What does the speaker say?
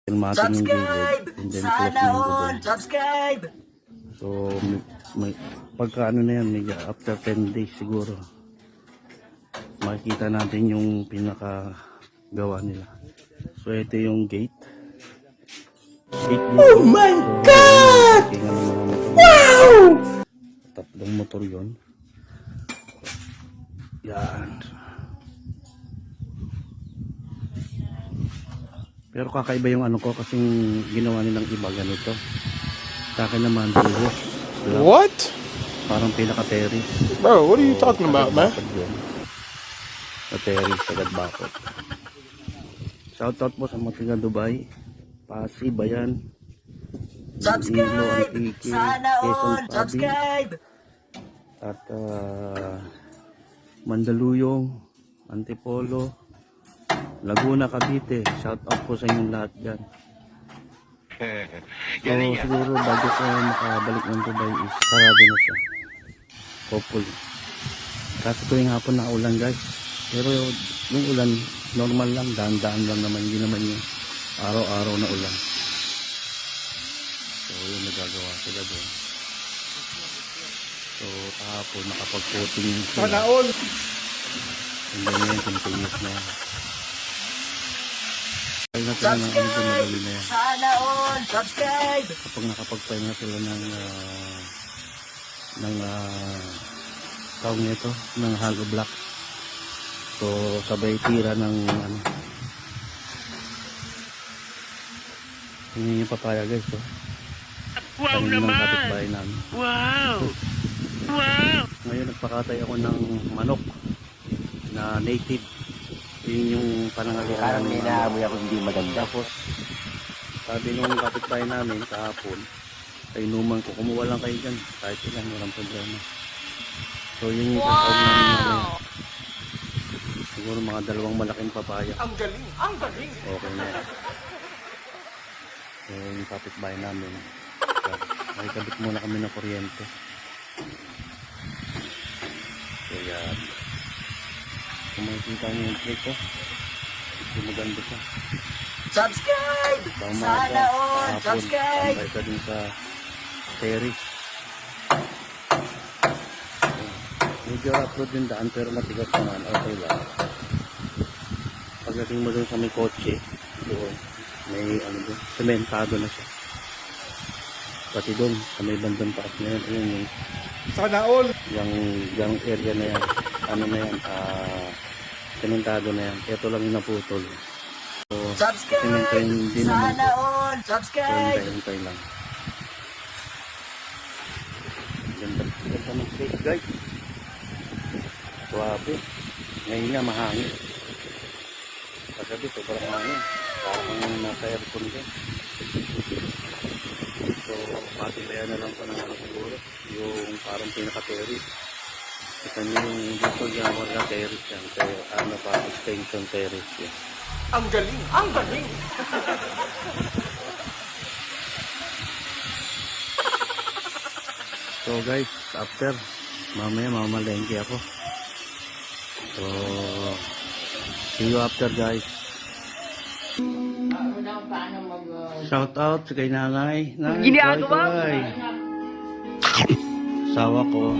mating yung gilid, and then close na yung gulong. Subscribe! So, may pagka ano na yan, medyo after 10 days siguro, makikita natin yung pinaka gawa nila. So, ito yung gate. Oh my God! Wow! Tatlong motor yon. Yan. Pero kakaiba yung ano ko kasing ginawa nilang iba ganito. Sa akin naman buhos. What? Parang pinaka-terrace. Bro, what are you talking about, man? Terrace agad bakot. Shoutout po sa mga taga Dubai, Pasig, Bayan, Subscribe! Antique, Sana Quezon all! Province, Subscribe! at Mandaluyong, Antipolo, Laguna, Cavite. Shoutout po sa inyong lahat dyan. So siguro bago ko makabalik ng Dubai is sarado na siya. Hopefully. Kasi tuwing hapon na ulan guys. Pero yung ulan normal lang, daan-daan lang naman. Hindi naman yung araw-araw na ulan. So yun nagagawa sila doon. So kahapon nakapag-coating sila. Sana all! And then yun, continuous na yan. Kaya na sila ng ano doon, madali na yan. Sana all! Subscribe! Kapag nakapagpahinga sila ng tawag nito, ng hollow block. So sabay tira ng ano. Yun yung papaya guys, oh. Wow naman! Wow! Wow! Ngayon nagpakatay ako ng manok na native. Yun yung panangalihan. Parang may naamoy ako hindi maganda. Tapos sabi nung kapitbahay namin kahapon, ay inuman ko, kumuha lang kayo dyan kahit ilan, walang problema. So yun yung tatawag namin namin. Siguro mga dalawang malaking papaya. Ang galing! Ang galing! Okay na yan. So yung kapitbahay namin, nakikabit muna kami ng kuryente. So yan. Kung makikita nyo yung plate ko, maganda siya. Subscribe! Sana all! Subscribe! Tambay ka din sa terrace. Medyo upload yung daan pero matigas naman. Okay lang. Pagdating mo dun sa may kotse, doon, may ano doon, sementado na siya. Pati doon, sa may bandang taas na yan, yun yung Sana all! yung area na yan, ano na yan, sementado na yan. Ito lang yung naputol. So, semento Subscribe! yung din naman. Sana all! So, Subscribe! hintay lang. Ganda ng place guys. Suwabe. Ngayon nga mahangin. Paggabi sobrang hangin. Parang nasa aircon din. So, patibayan na lang po ng ano siguro. Yung parang pinaka-terrace. Kita nyo yung dito yung wala terrace yan. Kaya ano pa, extension terrace yan. Ang galing! Ang galing! So guys, after mamaya mamalengke ako. So see you after guys. Shout out sa kay nanay. Ginagawa mo? Sawa ko.